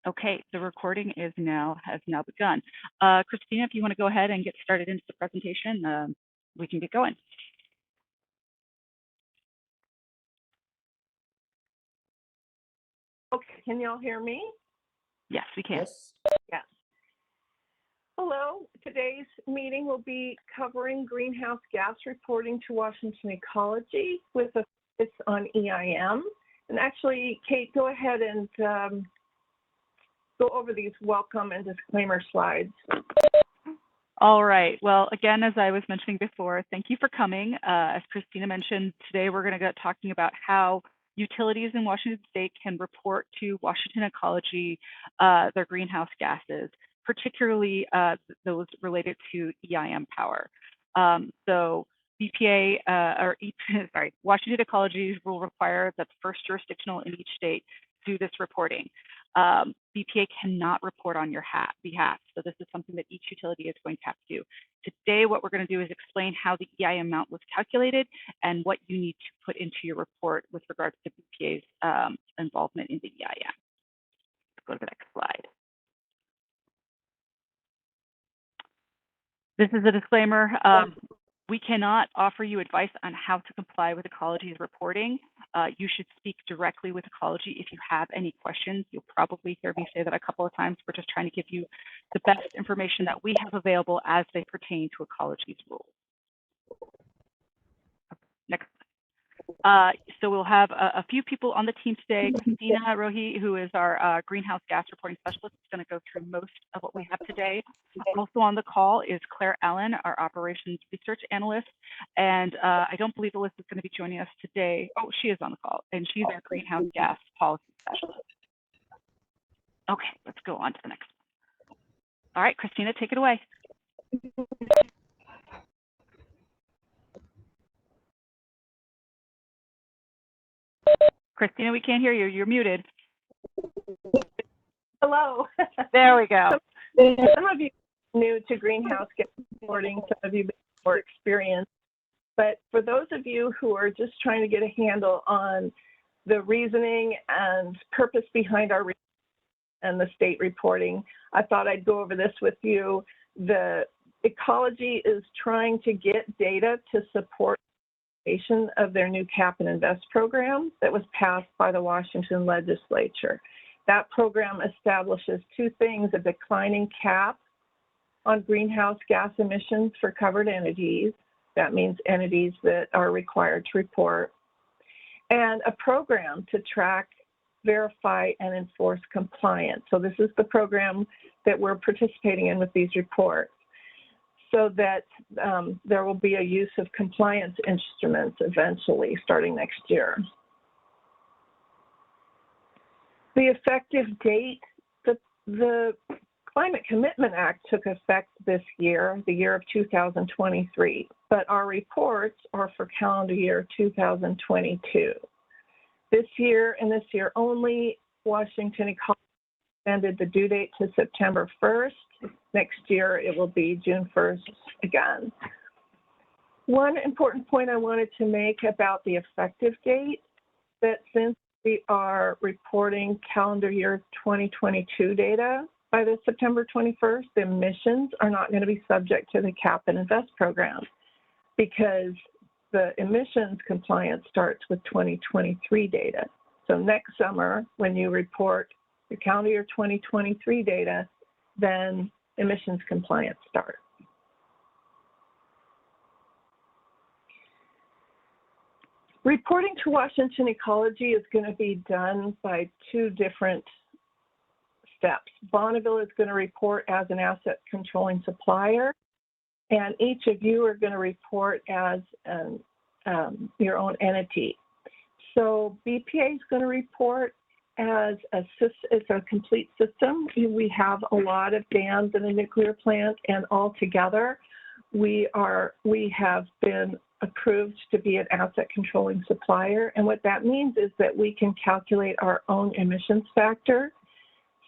Okay, the recording has now begun. Christina, if you want to go ahead and get started into the presentation, we can get going. Okay, can y'all hear me? Yes, we can. Yes. Hello, today's meeting will be covering greenhouse gas reporting to Washington Ecology with a focus on EIM. And actually, Kate, go ahead and go over these welcome and disclaimer slides. All right. Well, again, as I was mentioning before, thank you for coming. As Christina mentioned, today we're going to get talking about how utilities in Washington State can report to Washington Ecology their greenhouse gases, particularly those related to EIM power. So BPA, Washington Ecology will require that the first jurisdictional in each state do this reporting. BPA cannot report on your behalf, so this is something that each utility is going to have to do. Today, what we're going to do is explain how the EIM amount was calculated and what you need to put into your report with regards to BPA's involvement in the EIM. Let's go to the next slide. This is a disclaimer. We cannot offer you advice on how to comply with Ecology's reporting. You should speak directly with Ecology if you have any questions. You'll probably hear me say that a couple of times. We're just trying to give you the best information that we have available as they pertain to Ecology's rules. Next. So we'll have a few people on the team today. Christina Rohi, who is our greenhouse gas reporting specialist, is going to go through most of what we have today. Also on the call is Claire Allen, our operations research analyst. And I don't believe Alyssa is going to be joining us today. Oh, she is on the call, and she's our greenhouse gas policy specialist. Okay, let's go on to the next one. All right, Christina, take it away. Christina, we can't hear you. You're muted. Hello. There we go. Some of you are new to greenhouse gas reporting, some of you have more experience. But for those of you who are just trying to get a handle on the reasoning and purpose behind our and the state reporting, I thought I'd go over this with you. The Ecology is trying to get data to support of their new Cap and Invest program that was passed by the Washington legislature. That program establishes two things: a declining cap on greenhouse gas emissions for covered entities, that means entities that are required to report, and a program to track, verify, and enforce compliance. So this is the program that we're participating in with these reports, so that there will be a use of compliance instruments eventually starting next year. The effective date, the Climate Commitment Act took effect this year, the year of 2023, but our reports are for calendar year 2022. This year and this year only, Washington Ecology extended the due date to September 1st. Next year, it will be June 1st again. One important point I wanted to make about the effective date, that since we are reporting calendar year 2022 data by the September 21st, the emissions are not going to be subject to the Cap and Invest program, because the emissions compliance starts with 2023 data. So next summer, when you report the calendar year 2023 data, then emissions compliance starts. Reporting to Washington Ecology is going to be done by two different steps. Bonneville is going to report as an asset controlling supplier, and each of you are going to report as your own entity. So BPA is going to report as it's a complete system. We have a lot of dams in a nuclear plant, and all together we have been approved to be an asset controlling supplier. And what that means is that we can calculate our own emissions factor.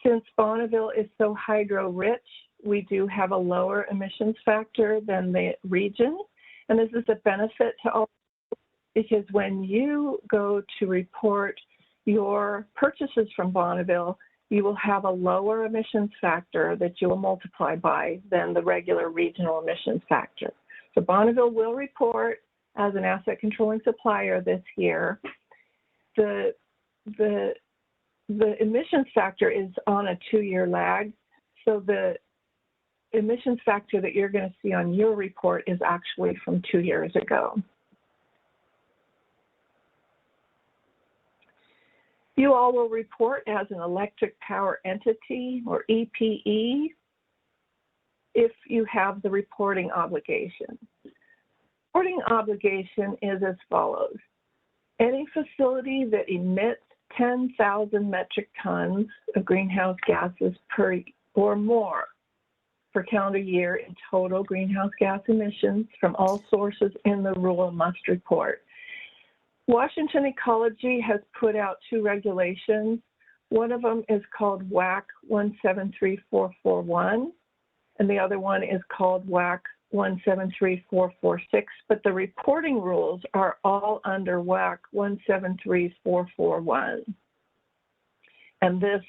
Since Bonneville is so hydro rich, we do have a lower emissions factor than the region. And this is a benefit to all, because when you go to report your purchases from Bonneville, you will have a lower emissions factor that you will multiply by than the regular regional emissions factor. So Bonneville will report as an asset controlling supplier this year. The emissions factor is on a 2-year lag. So the emissions factor that you're going to see on your report is actually from 2 years ago. You all will report as an electric power entity, or EPE, if you have the reporting obligation. Reporting obligation is as follows. Any facility that emits 10,000 metric tons of greenhouse gases per or more per calendar year in total greenhouse gas emissions from all sources in the rule must report. Washington Ecology has put out 2 regulations. One of them is called WAC 173441, and the other one is called WAC 173446, but the reporting rules are all under WAC 173441. And this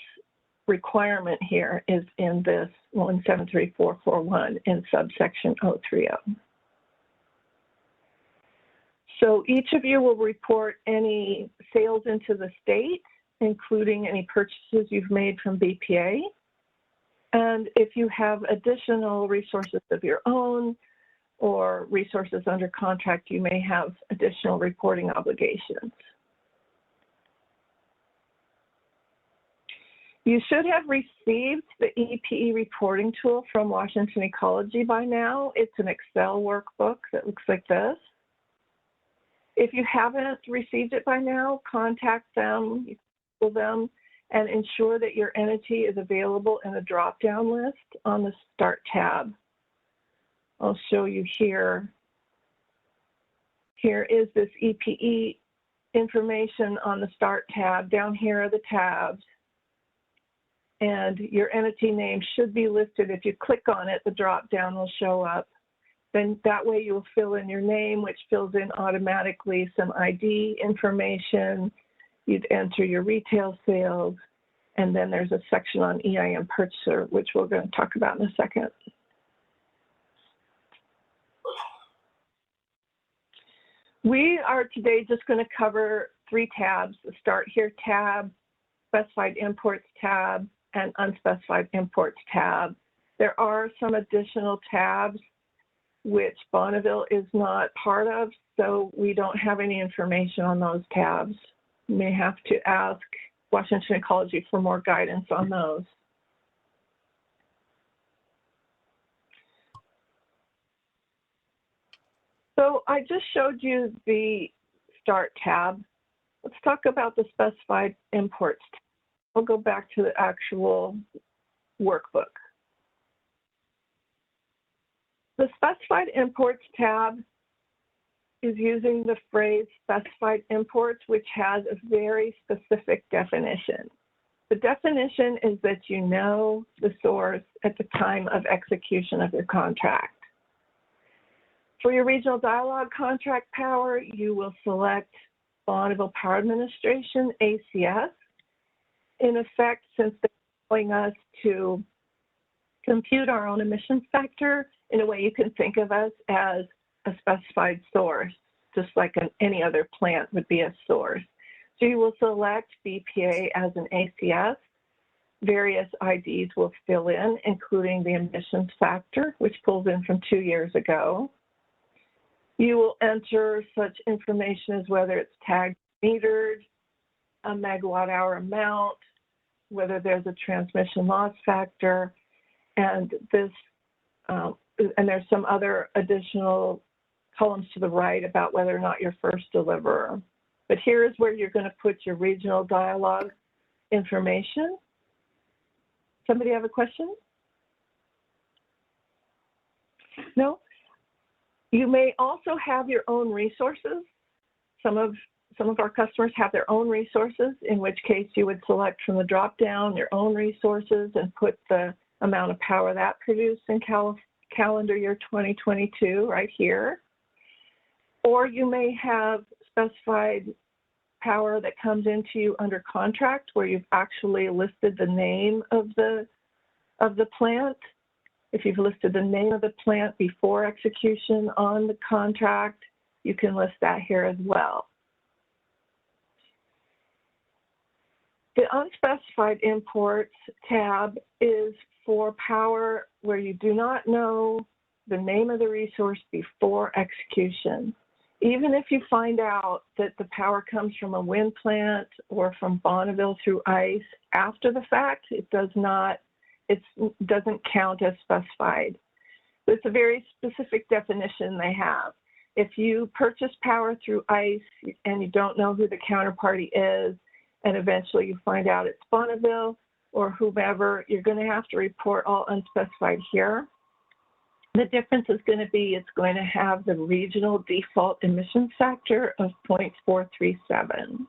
requirement here is in this 173441 in subsection 030. So each of you will report any sales into the state, including any purchases you've made from BPA. And if you have additional resources of your own or resources under contract, you may have additional reporting obligations. You should have received the EPE reporting tool from Washington Ecology by now. It's an Excel workbook that looks like this. If you haven't received it by now, contact them, call them, and ensure that your entity is available in a drop-down list on the Start tab. I'll show you here. Here is this EPE information on the Start tab. Down here are the tabs. And your entity name should be listed. If you click on it, the drop-down will show up. Then that way you'll fill in your name, which fills in automatically some ID information. You'd enter your retail sales, and then there's a section on EIM purchaser, which we're going to talk about in a second. We are today just going to cover 3 tabs: the Start Here tab, Specified Imports tab, and Unspecified Imports tab. There are some additional tabs which Bonneville is not part of, so we don't have any information on those tabs. You may have to ask Washington Ecology for more guidance on those. So I just showed you the Start tab. Let's talk about the Specified Imports tab. I'll go back to the actual workbook. The Specified Imports tab is using the phrase specified imports, which has a very specific definition. The definition is that you know the source at the time of execution of your contract. For your regional dialogue contract power, you will select Bonneville Power Administration, ACS. In effect, since they're allowing us to compute our own emissions factor, in a way you can think of us as a specified source, just like any other plant would be a source. So you will select BPA as an ACS. Various IDs will fill in, including the emissions factor, which pulls in from 2 years ago. You will enter such information as whether it's tagged, metered, a megawatt hour amount, whether there's a transmission loss factor, and this and there's some other additional columns to the right about whether or not you're first deliverer. But here is where you're going to put your regional dialogue information. Somebody have a question? No? You may also have your own resources. Some of our customers have their own resources, in which case you would select from the drop-down your own resources and put the amount of power that produced in calendar year 2022 right here. Or you may have specified power that comes into you under contract where you've actually listed the name of the plant. If you've listed the name of the plant before execution on the contract, you can list that here as well. The unspecified imports tab is for power where you do not know the name of the resource before execution. Even if you find out that the power comes from a wind plant or from Bonneville through ICE after the fact, it doesn't count as specified. It's a very specific definition they have. If you purchase power through ICE and you don't know who the counterparty is, and eventually you find out it's Bonneville or whomever, you're going to have to report all unspecified here. The difference is going to be it's going to have the regional default emission factor of 0.437.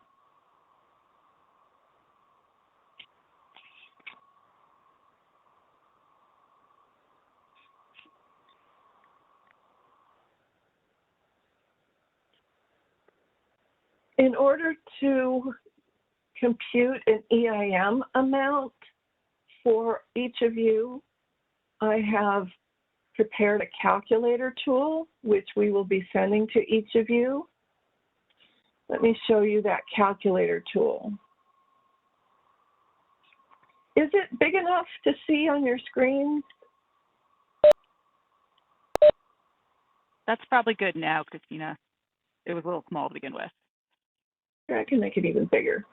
In order to compute an EIM amount for each of you, I have prepared a calculator tool, which we will be sending to each of you. Let me show you that calculator tool. Is it big enough to see on your screen? That's probably good now, Christina. It was a little small to begin with. I can make it even bigger.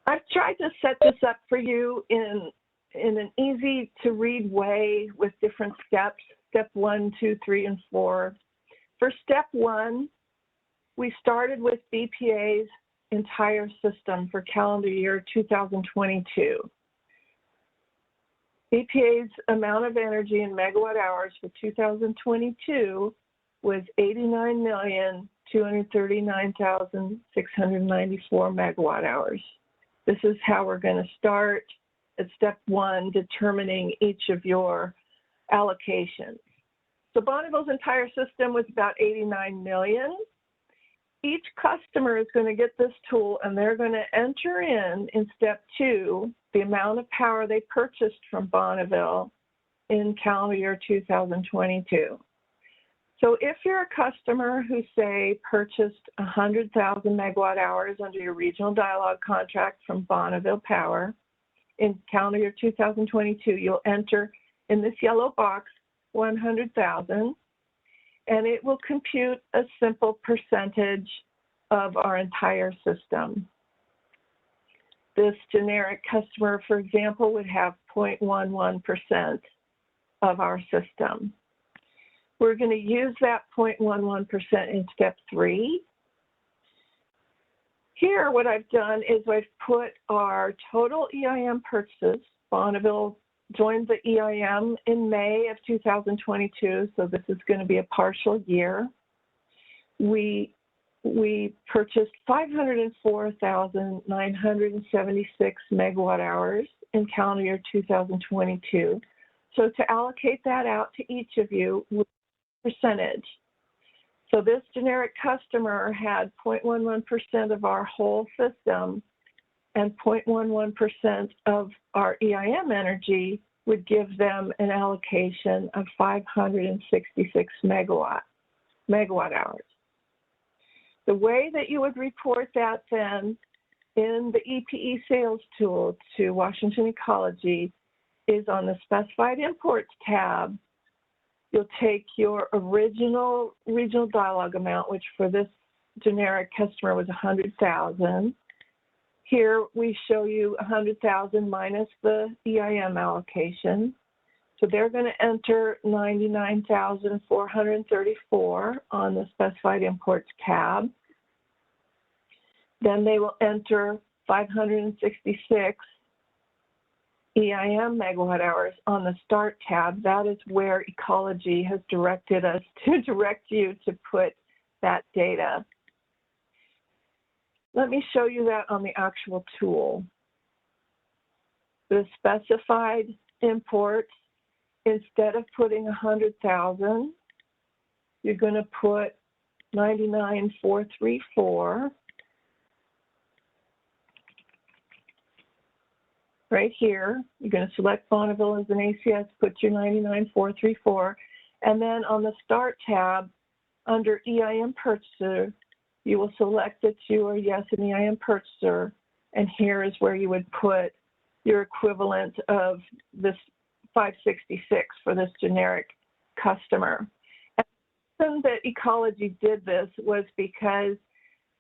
I've tried to set this up for you in an easy to read way with different steps, step 1, 2, 3, and 4. For step 1, we started with BPA's entire system for calendar year 2022. BPA's amount of energy in megawatt hours for 2022 was 89,239,694 megawatt hours. This is how we're going to start at step 1, determining each of your allocations. So Bonneville's entire system was about 89 million. Each customer is going to get this tool and they're going to enter in step 2, the amount of power they purchased from Bonneville in calendar year 2022. So if you're a customer who, say, purchased 100,000 megawatt hours under your regional dialogue contract from Bonneville Power in calendar year 2022, you'll enter in this yellow box 100,000, and it will compute a simple percentage of our entire system. This generic customer, for example, would have 0.11% of our system. We're going to use that 0.11% in step 3. Here, what I've done is I've put our total EIM purchases. Bonneville joined the EIM in May of 2022, so this is going to be a partial year. We purchased 504,976 megawatt hours in calendar year 2022. So to allocate that out to each of you, percentage. So this generic customer had 0.11% of our whole system, and 0.11% of our EIM energy would give them an allocation of 566 megawatt hours. The way that you would report that then in the EPE sales tool to Washington Ecology is on the specified imports tab. You'll take your original regional dialogue amount, which for this generic customer was 100,000. Here we show you 100,000 minus the EIM allocation. So they're going to enter 99,434 on the specified imports tab. Then they will enter 566 EIM megawatt hours on the start tab. That is where Ecology has directed us to direct you to put that data. Let me show you that on the actual tool. The specified imports, instead of putting 100,000, you're going to put 99,434. right here. You're going to select Bonneville as an ACS, put your 99434, and then on the Start tab, under EIM Purchaser, you will select that you are, yes, an EIM Purchaser, and here is where you would put your equivalent of this 566 for this generic customer. And the reason that Ecology did this was because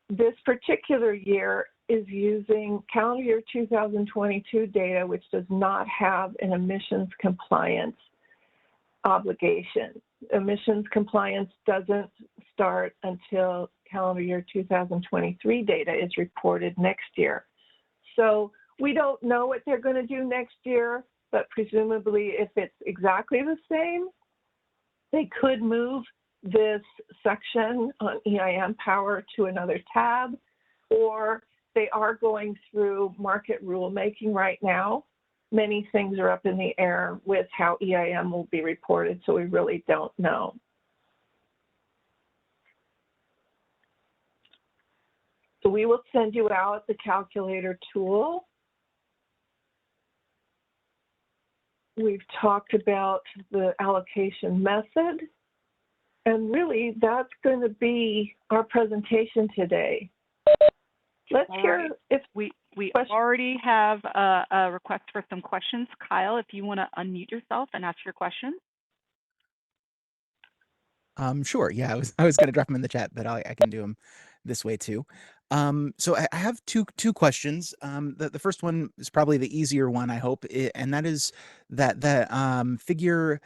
this particular year is using calendar year 2022 data, which does not have an emissions compliance obligation. Emissions compliance doesn't start until calendar year 2023 data is reported next year. So we don't know what they're going to do next year, but presumably if it's exactly the same, they could move this section on EIM power to another tab, or they are going through market rulemaking right now. Many things are up in the air with how EIM will be reported, so we really don't know. So we will send you out the calculator tool. We've talked about the allocation method, and really that's going to be our presentation today. Let's hear if we already have a request for some questions. Kyle, if you want to unmute yourself and ask your question. Sure. Yeah, I was going to drop them in the chat, but I can do them this way too. So I have two questions. The first one is probably the easier one, I hope, and that is that figure,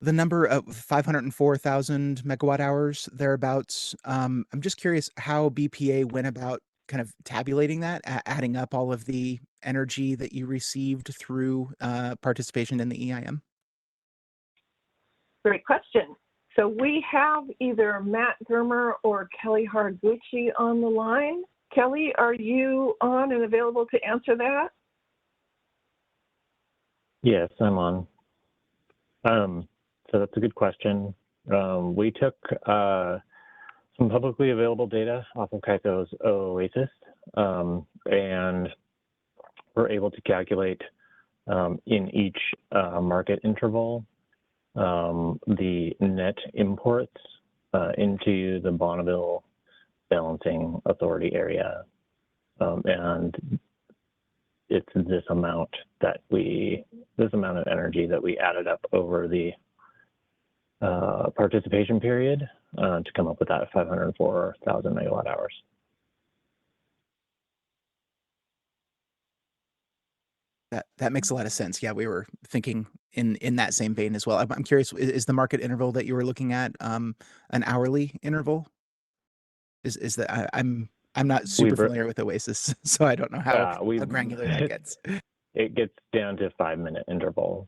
the number of 504,000 megawatt hours thereabouts. I'm just curious how BPA went about kind of tabulating that, adding up all of the energy that you received through participation in the EIM. Great question. So we have either Matt Germer or Kelly Haraguchi on the line. Kelly, are you on and available to answer that? Yes, I'm on. So that's a good question. We took some publicly available data off of Kaiko's OASIS, and we're able to calculate in each market interval the net imports into the Bonneville Balancing Authority area, and it's this amount of energy that we added up over the participation period to come up with that 504,000 megawatt hours. That makes a lot of sense. Yeah, we were thinking in that same vein as well. I'm curious, is the market interval that you were looking at an hourly interval? Is that I'm not super familiar with Oasis, so I don't know how granular that gets. It gets down to 5-minute intervals.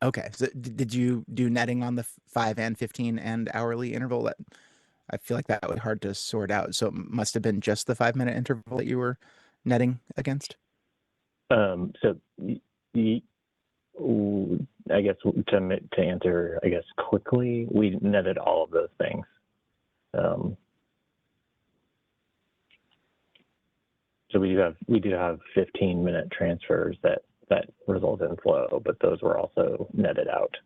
Okay, so did you do netting on the 5 and 15 and hourly interval? That I feel like that would be hard to sort out. So it must have been just the 5-minute interval that you were netting against. So I guess to answer, I guess quickly, we netted all of those things. So we do have 15-minute transfers that result in flow, but those were also netted out.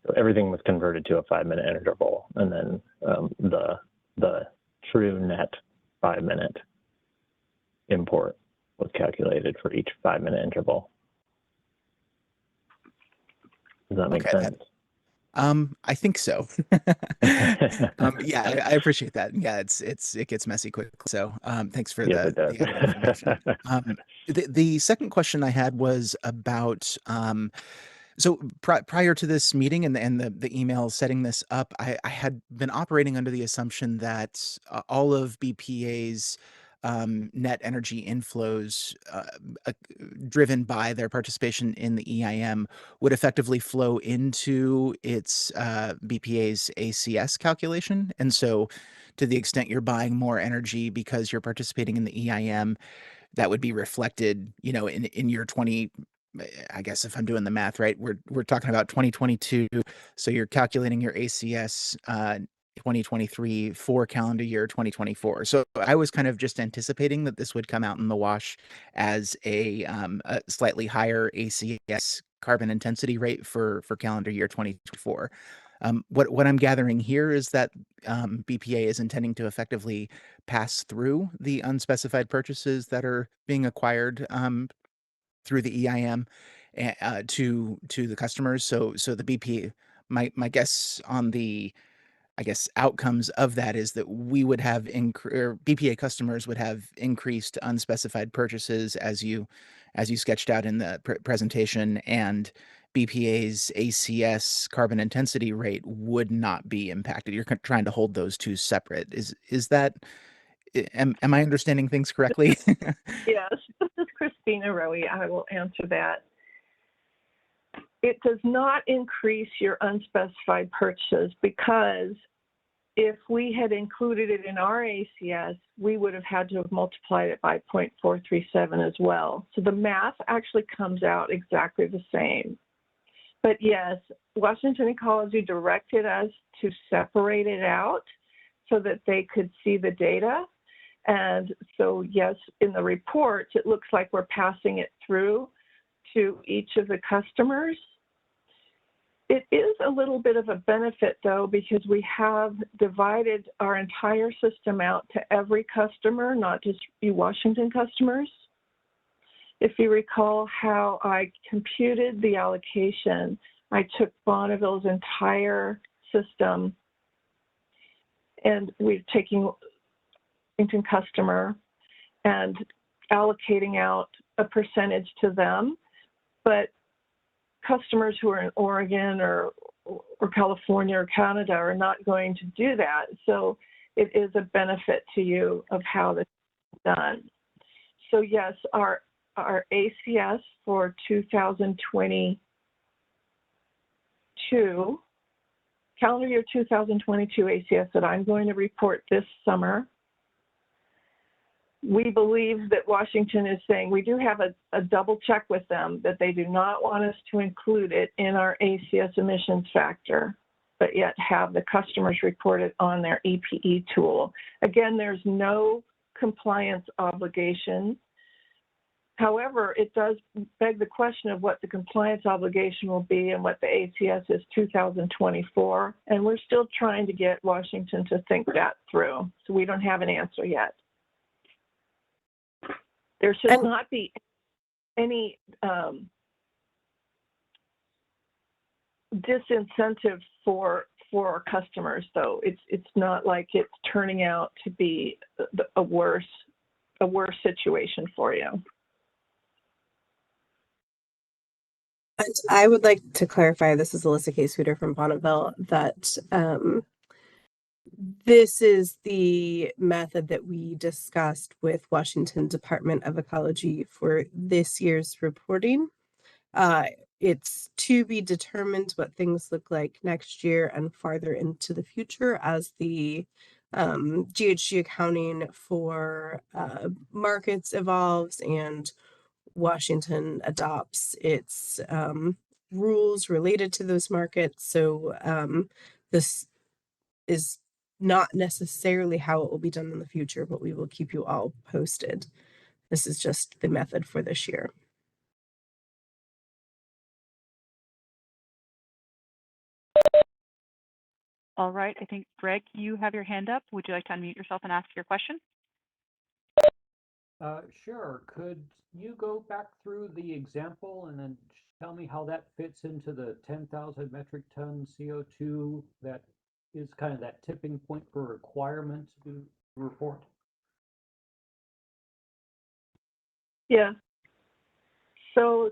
So everything was converted to a 5-minute interval, and then the true net 5-minute import was calculated for each 5-minute interval. Does that make sense? I think so. Yeah, I appreciate that. Yeah, it gets messy quick. So thanks for the added information. The second question I had was about so prior to this meeting and the email setting this up, I had been operating under the assumption that all of BPA's net energy inflows driven by their participation in the EIM would effectively flow into its BPA's ACS calculation. And so to the extent you're buying more energy because you're participating in the EIM, that would be reflected, in your 20, I guess if I'm doing the math right, we're talking about 2022. So you're calculating your ACS 2023 for calendar year 2024. So I was kind of just anticipating that this would come out in the wash as a slightly higher ACS carbon intensity rate for calendar year 2024. What I'm gathering here is that BPA is intending to effectively pass through the unspecified purchases that are being acquired through the EIM to the customers. So the BPA, my guess on the outcomes of that is that we would have or BPA customers would have increased unspecified purchases as you sketched out in the presentation, and BPA's ACS carbon intensity rate would not be impacted. You're trying to hold those two separate. Is that am I understanding things correctly? Yes, this is Christina Rowe. I will answer that. It does not increase your unspecified purchases, because if we had included it in our ACS, we would have had to have multiplied it by 0.437 as well. So the math actually comes out exactly the same. But yes, Washington Ecology directed us to separate it out so that they could see the data. And so yes, in the reports, it looks like we're passing it through to each of the customers. It is a little bit of a benefit, though, because we have divided our entire system out to every customer, not just you Washington customers. If you recall how I computed the allocation, I took Bonneville's entire system, and we're taking Washington customer and allocating out a percentage to them. But customers who are in Oregon or California or Canada are not going to do that. So it is a benefit to you of how this is done. So yes, our ACS for 2022, calendar year 2022 ACS that I'm going to report this summer, we believe that Washington is saying we do have a double check with them that they do not want us to include it in our ACS emissions factor, but yet have the customers report it on their EPE tool. Again, there's no compliance obligation. However, it does beg the question of what the compliance obligation will be and what the ACS is 2024. And we're still trying to get Washington to think that through. So we don't have an answer yet. There should not be any disincentive for our customers, though. It's not like it's turning out to be a worse situation for you. And I would like to clarify, this is Alyssa K. Sweeter from Bonneville, that this is the method that we discussed with Washington Department of Ecology for this year's reporting. It's to be determined what things look like next year and farther into the future as the GHG accounting for markets evolves and Washington adopts its rules related to those markets. So this is not necessarily how it will be done in the future, but we will keep you all posted. This is just the method for this year. All right, I think, Greg, you have your hand up. Would you like to unmute yourself and ask your question? Sure. Could you go back through the example and then tell me how that fits into the 10,000 metric ton CO2 that is kind of that tipping point for requirements to report? Yeah. So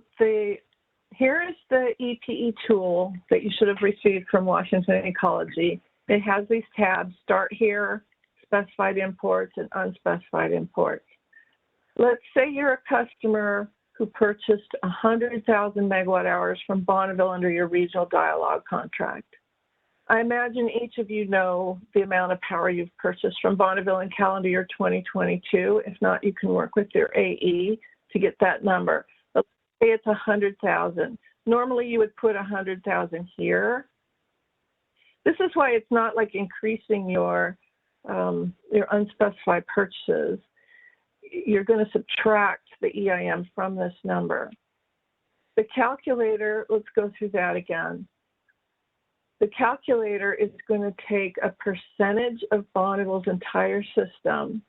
here is the EPE tool that you should have received from Washington Ecology. It has these tabs: start here, specified imports, and unspecified imports. Let's say you're a customer who purchased 100,000 megawatt hours from Bonneville under your regional dialogue contract. I imagine each of you know the amount of power you've purchased from Bonneville in calendar year 2022. If not, you can work with your AE to get that number. Let's say it's 100,000. Normally you would put 100,000 here, This is why it's not like increasing your unspecified purchases. You're going to subtract the EIM from this number. The calculator, let's go through that again. The calculator is going to take a percentage of Bonneville's entire system.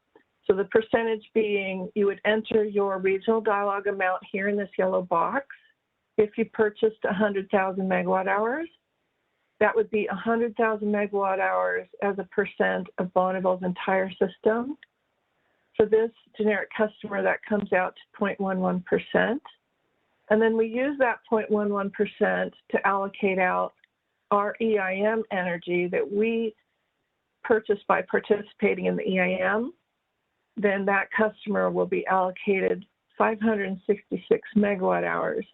So the percentage being, you would enter your regional dialogue amount here in this yellow box. If you purchased 100,000 megawatt hours, that would be 100,000 megawatt hours as a percent of Bonneville's entire system. For this generic customer, that comes out to 0.11%. And then we use that 0.11% to allocate out our EIM energy that we purchase by participating in the EIM. Then that customer will be allocated 566 megawatt hours.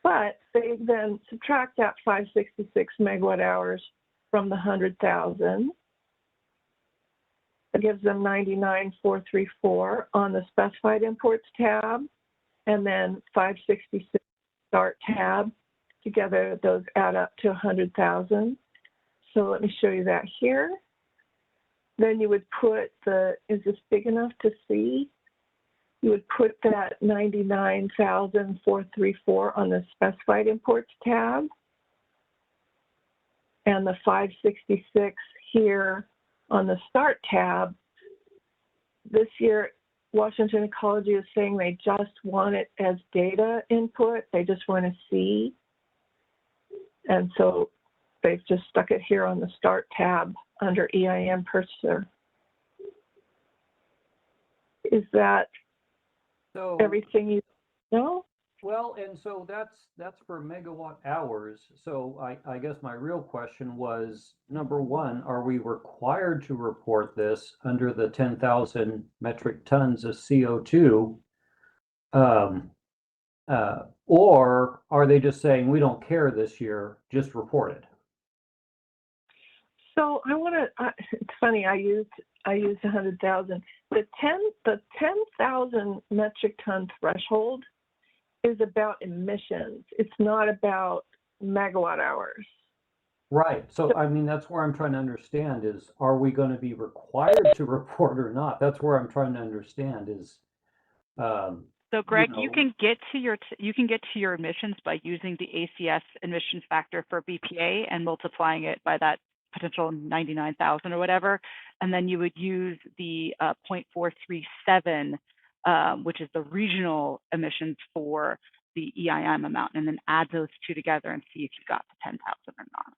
But they then subtract that 566 megawatt hours from the 100,000. It gives them 99,434 on the specified imports tab, and then 566 start tab. Together, those add up to 100,000. So let me show you that here. Then you would put the, is this big enough to see? You would put that 99,434 on the specified imports tab, and the 566 here on the start tab. This year, Washington Ecology is saying they just want it as data input. They just want to see. And so they've just stuck it here on the start tab under EIM purchaser. Is that So everything you know? well, and so that's for megawatt hours. So I guess my real question was, number one, are we required to report this under the 10,000 metric tons of CO2? Or are they just saying we don't care this year, just report it? So I want to. It's funny. I used 100,000. The 10,000 metric ton threshold is about emissions. It's not about megawatt hours. Right. So I mean, that's where I'm trying to understand is, are we going to be required to report or not? That's where I'm trying to understand is. So Greg, you know, can get to your emissions by using the ACS emissions factor for BPA and multiplying it by that potential 99,000 or whatever, and then you would use the 0.437, which is the regional emissions for the EIM amount, and then add those two together and see if you got to 10,000 or not.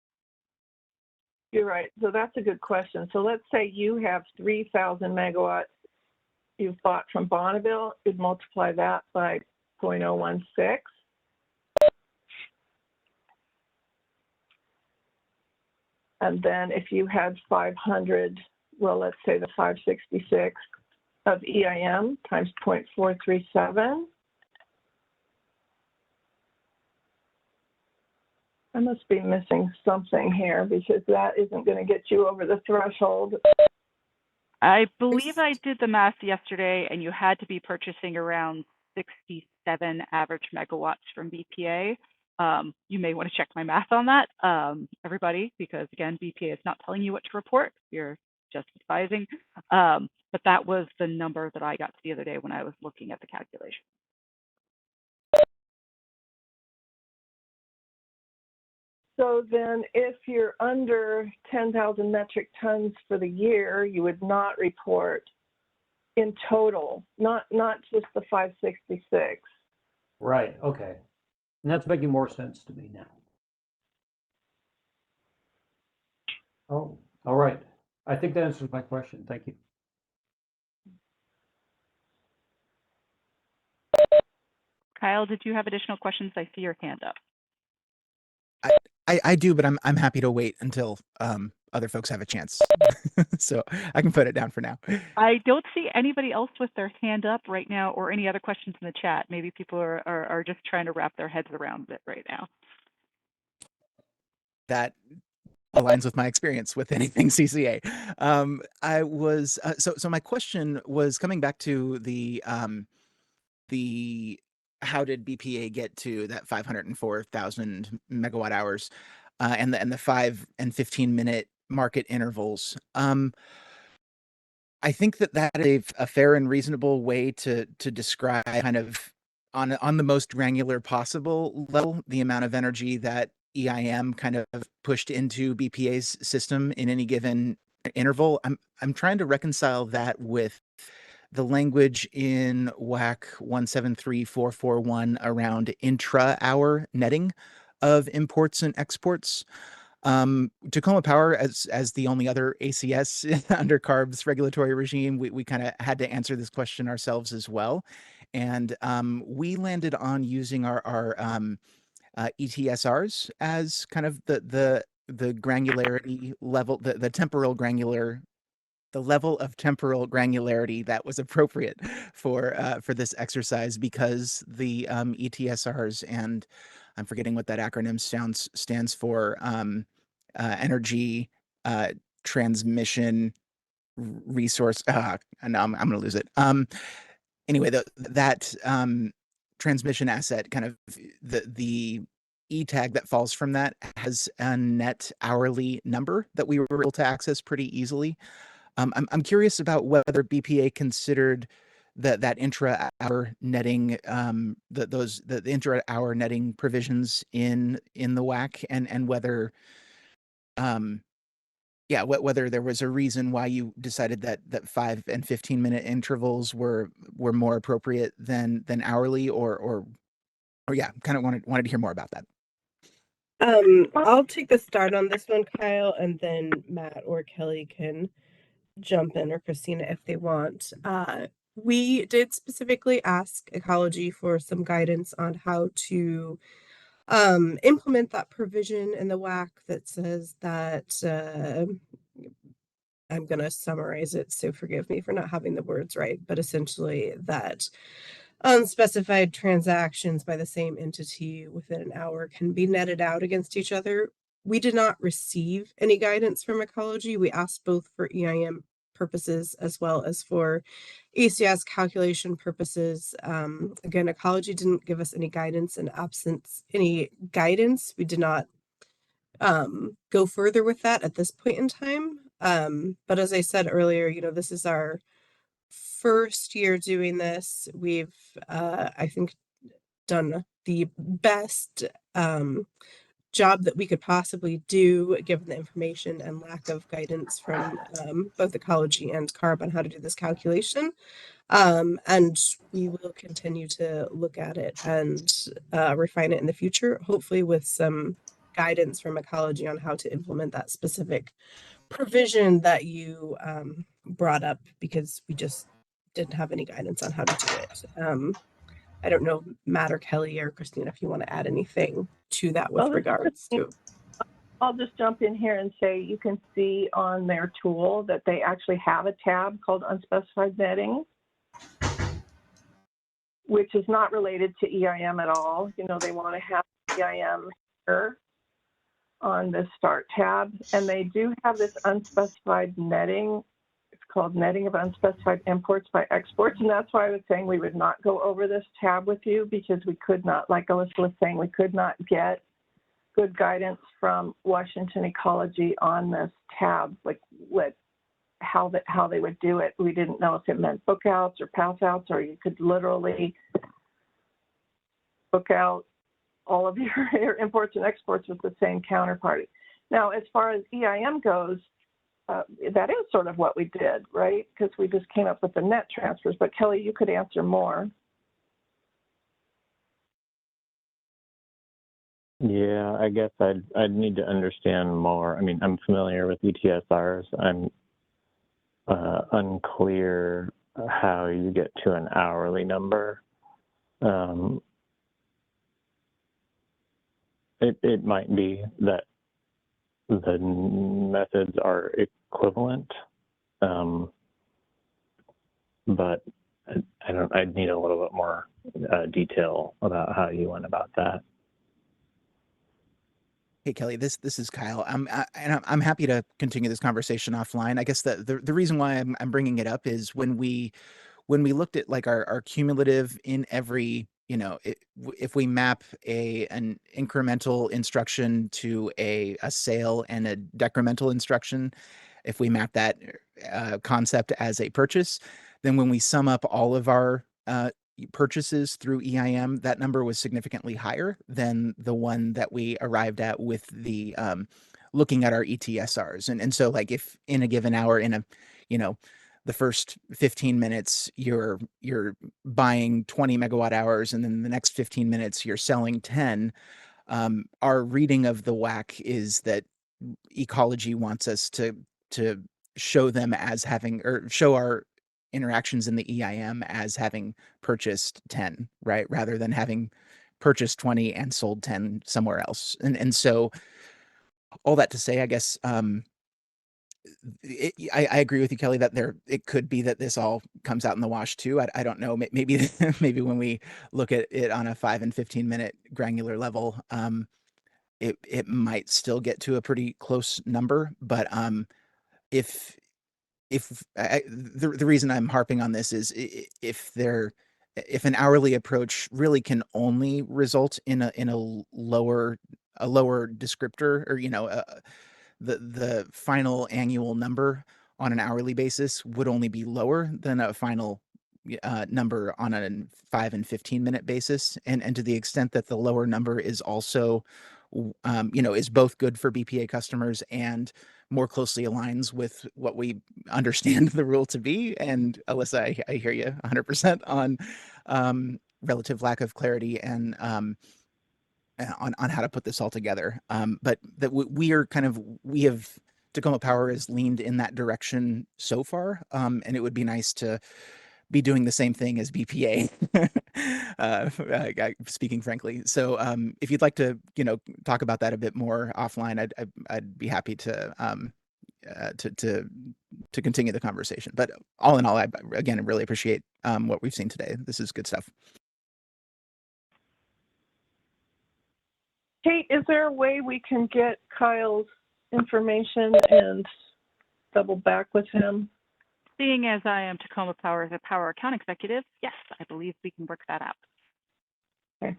You're right. So that's a good question. So let's say you have 3,000 megawatts you've bought from Bonneville. You'd multiply that by 0.016. And then if you had 500, well, let's say the 566 of EIM times 0.437. I must be missing something here because that isn't going to get you over the threshold. I believe I did the math yesterday, and you had to be purchasing around 67 average megawatts from BPA. You may want to check my math on that, everybody, because again, BPA is not telling you what to report. You're just advising. But that was the number that I got to the other day when I was looking at the calculation. So then if you're under 10,000 metric tons for the year, you would not report in total, not just the 566. right. Okay. And that's making more sense to me now. Oh, all right. I think that answers my question. Thank you. Kyle, did you have additional questions? I see your hand up. I do, but I'm happy to wait until other folks have a chance. So I can put it down for now. I don't see anybody else with their hand up right now or any other questions in the chat. Maybe people are just trying to wrap their heads around it right now. That aligns with my experience with anything CCA. I was so my question was coming back to the how did BPA get to that 504,000 megawatt hours, and the 5 and 15 minute market intervals. I think that is a fair and reasonable way to describe kind of on the most granular possible level the amount of energy that EIM kind of pushed into BPA's system in any given interval. I'm trying to reconcile that with the language in WAC 173441 around intra-hour netting of imports and exports. Tacoma Power, as the only other ACS under CARB's regulatory regime, we kind of had to answer this question ourselves as well, and we landed on using our ETSRs as kind of the granularity level, the temporal granular. The level of temporal granularity that was appropriate for this exercise, because the ETSRs, and I'm forgetting what that acronym stands for, energy transmission resource. And I'm going to lose it. Anyway, that transmission asset, kind of the E tag that falls from that, has a net hourly number that we were able to access pretty easily. I'm curious about whether BPA considered that intra-hour netting, the intra-hour netting provisions in the WAC, and whether whether there was a reason why you decided that 5 and 15-minute intervals were more appropriate than hourly, or kind of wanted to hear more about that. I'll take the start on this one, Kyle, and then Matt or Kelly can jump in, or Christina if they want. We did specifically ask Ecology for some guidance on how to implement that provision in the WAC that says that, I'm going to summarize it, so forgive me for not having the words right, but essentially that unspecified transactions by the same entity within an hour can be netted out against each other. We did not receive any guidance from Ecology. We asked both for EIM purposes as well as for ACS calculation purposes. Again, Ecology didn't give us any guidance, and absence any guidance, we did not go further with that at this point in time. But as I said earlier, this is our first year doing this. We've, I think, done the best job that we could possibly do, given the information and lack of guidance from both Ecology and CARB on how to do this calculation. And we will continue to look at it and refine it in the future, hopefully with some guidance from Ecology on how to implement that specific provision that you brought up, because we just didn't have any guidance on how to do it. I don't know, Matt or Kelly or Christina, if you want to add anything to that with regards to. I'll just jump in here and say you can see on their tool that they actually have a tab called unspecified netting, which is not related to EIM at all. They want to have EIM here on the Start tab, and they do have this unspecified netting. It's called netting of unspecified imports by exports, and that's why I was saying we would not go over this tab with you, because we could not, like Alyssa was saying, we could not get good guidance from Washington Ecology on this tab, like how they would do it. We didn't know if it meant book outs or pass outs, or you could literally book out all of your imports and exports with the same counterparty. Now, as far as EIM goes, that is sort of what we did, right? Because we just came up with the net transfers. But Kelly, you could answer more. Yeah, I guess I'd need to understand more. I mean, I'm familiar with ETSRs. I'm unclear how you get to an hourly number. It might be that the methods are equivalent, but I'd need a little bit more detail about how you went about that. Hey, Kelly, this is Kyle. I'm happy to continue this conversation offline. I guess the reason why I'm bringing it up is when we looked at like our cumulative in every you know, if we map an incremental instruction to a sale and a decremental instruction, if we map that concept as a purchase, then when we sum up all of our purchases through EIM, that number was significantly higher than the one that we arrived at with the looking at our ETSRs. And so like if in a given hour, in a, you know, the first 15 minutes you're buying 20 megawatt hours, and then the next 15 minutes you're selling 10, our reading of the WAC is that Ecology wants us to show them as having, or show our interactions in the EIM as having purchased 10, right? Rather than having purchased 20 and sold 10 somewhere else. And so all that to say, I guess, I agree with you, Kelly, that it could be that this all comes out in the wash too. I don't know. Maybe maybe when we look at it on a 5 and 15 minute granular level, it might still get to a pretty close number. But if the reason I'm harping on this is if an hourly approach really can only result in a lower descriptor, or, you know, the final annual number on an hourly basis would only be lower than a final number on a 5 and 15 minute basis. And to the extent that the lower number is also, you know, is both good for BPA customers and more closely aligns with what we understand the rule to be. And Alyssa, I hear you 100% on relative lack of clarity and on how to put this all together. But that we have, Tacoma Power has leaned in that direction so far. And it would be nice to be doing the same thing as BPA, speaking frankly. So if you'd like to, you know, talk about that a bit more offline, I'd be happy to continue the conversation. But all in all, I again really appreciate what we've seen today. This is good stuff. Kate, is there a way we can get Kyle's information and double back with him? Seeing as I am Tacoma Power's a power account executive, yes, I believe we can work that out. Okay.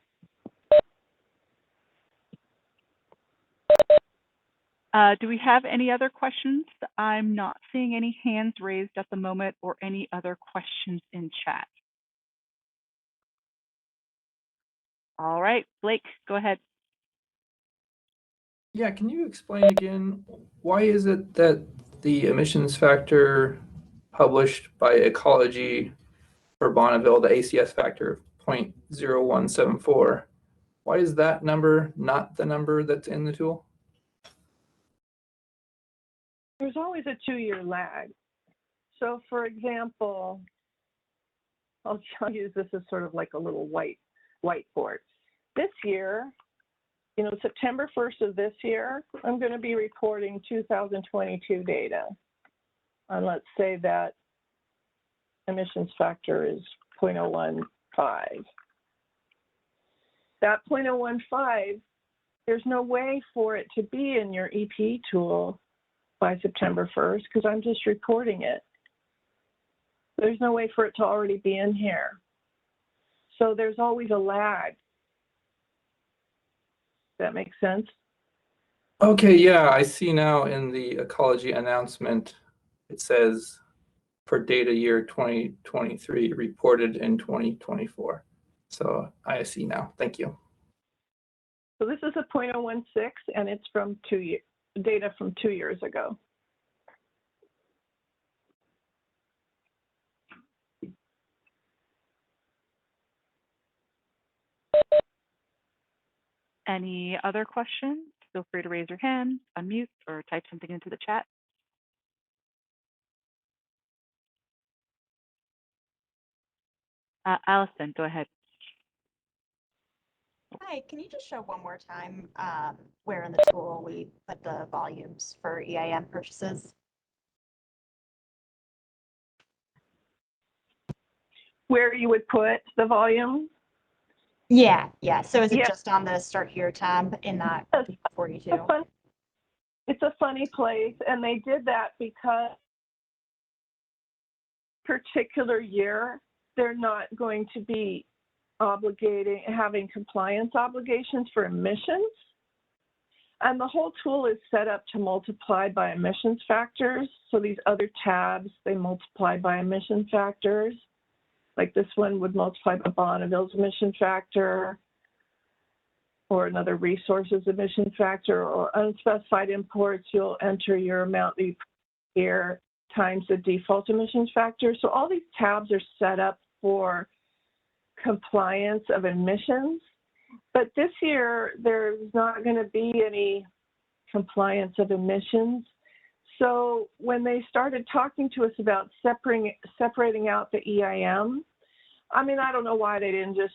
Do we have any other questions? I'm not seeing any hands raised at the moment or any other questions in chat. All right, Blake, go ahead. Yeah, can you explain again, why is it that the emissions factor published by Ecology for Bonneville, the ACS factor of 0.0174, why is that number not the number that's in the tool? There's always a 2-year lag. So for example, I'll use this as sort of like a little whiteboard. This year, you know, September 1st of this year, I'm going to be reporting 2022 data. And let's say that emissions factor is 0.015. That 0.015, there's no way for it to be in your EP tool by September 1st because I'm just reporting it. There's no way for it to already be in here. So there's always a lag. That makes sense? Okay, yeah, I see now in the Ecology announcement, it says for data year 2023 reported in 2024. So I see now, thank you. So this is a 0.016 and it's from data from 2 years ago. Any other questions? Feel free to raise your hand, unmute, or type something into the chat. Allison, go ahead. Hi, can you just show one more time where in the tool we put the volumes for EIM purchases? Where you would put the volume? Yeah. So is it just on the Start Here tab in that 42? It's a funny place, and they did that because particular year they're not going to be having compliance obligations for emissions. And the whole tool is set up to multiply by emissions factors. So these other tabs, they multiply by emission factors. Like this one would multiply by Bonneville's emission factor, or another resources emission factor, or unspecified imports, you'll enter your amount that you put here times the default emissions factor. So all these tabs are set up for compliance of emissions. But this year, there's not going to be any compliance of emissions. So when they started talking to us about separating out the EIM, I mean, I don't know why they didn't just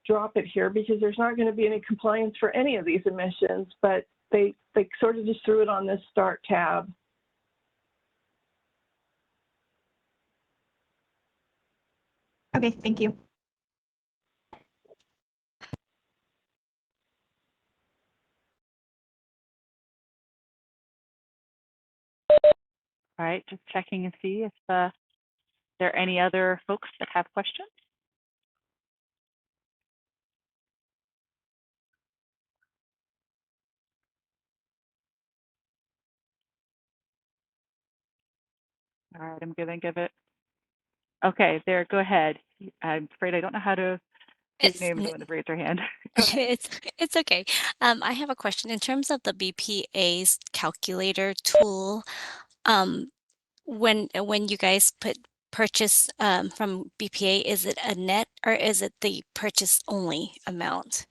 drop it here, because there's not going to be any compliance for any of these emissions, but they sort of just threw it on this start tab. Okay, thank you. All right, just checking and see if there are any other folks that have questions. All right, I'm gonna give it. Okay, there, go ahead. I'm afraid I don't know how to say your name. Don't raise your hand. It's okay. I have a question. In terms of the BPA's calculator tool, when you guys put purchase from BPA, is it a net or is it the purchase only amount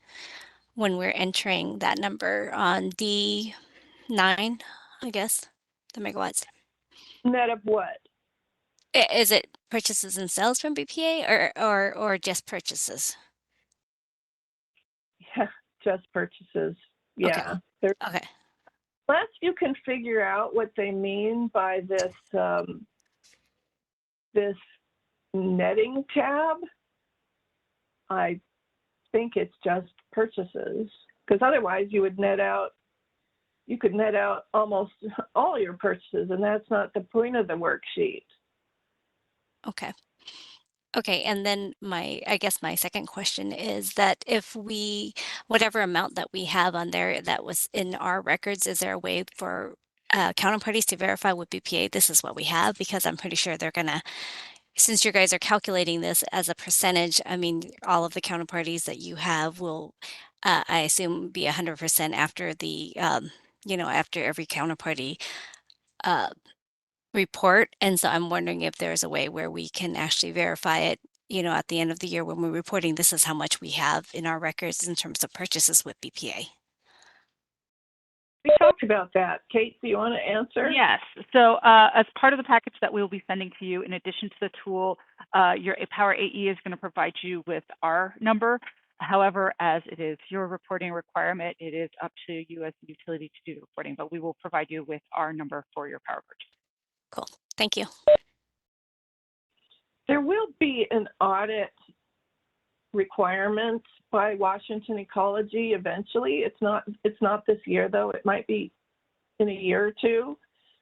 when we're entering that number on D9, I guess, the megawatts? Net of what? Is it purchases and sales from BPA or just purchases? Yeah, just purchases. Yeah. Okay. Okay. Unless you can figure out what they mean by this this netting tab, I think it's just purchases, because otherwise you would net out. You could net out almost all your purchases, and that's not the point of the worksheet. Okay. Okay, and then I guess my second question is that if whatever amount that we have on there that was in our records, is there a way for counterparties to verify with BPA this is what we have? Because I'm pretty sure they're gonna, since you guys are calculating this as a percentage, I mean, all of the counterparties that you have will, I assume, be 100% after the, after every counterparty uh, report. And so I'm wondering if there's a way where we can actually verify it, at the end of the year when we're reporting, this is how much we have in our records in terms of purchases with BPA. We talked about that. Kate, do you want to answer? Yes. So as part of the package that we'll be sending to you, in addition to the tool, your Power AE is going to provide you with our number. However, as it is your reporting requirement, it is up to you as the utility to do the reporting, but we will provide you with our number for your power purchase. Cool. Thank you. There will be an audit requirement by Washington Ecology eventually. It's not this year, though. It might be in a year or two.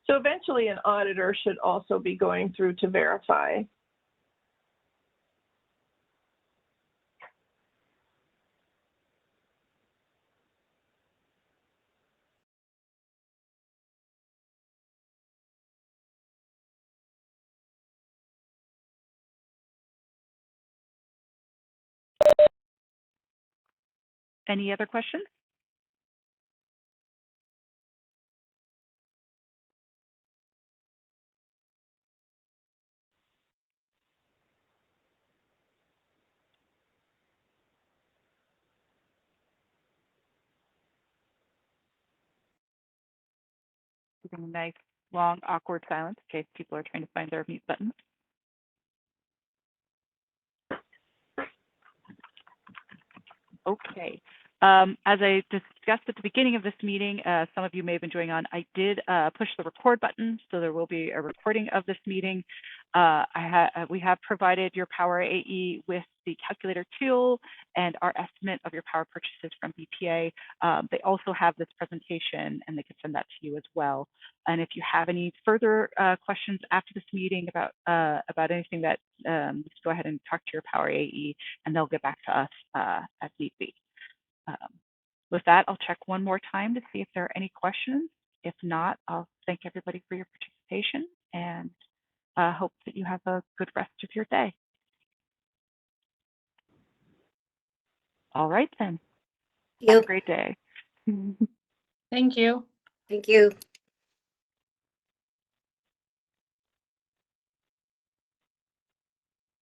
So eventually an auditor should also be going through to verify. Any other questions? Keeping a nice, long, awkward silence in case people are trying to find their mute buttons. Okay. As I discussed at the beginning of this meeting, some of you may have been joining on, I did push the record button, so there will be a recording of this meeting. We have provided your Power AE with the calculator tool and our estimate of your power purchases from BPA. They also have this presentation and they can send that to you as well. And if you have any further questions after this meeting about anything that, just go ahead and talk to your Power AE and they'll get back to us as need be. With that, I'll check one more time to see if there are any questions. If not, I'll thank everybody for your participation and hope that you have a good rest of your day. All right then. Have a great day. Thank you. Thank you.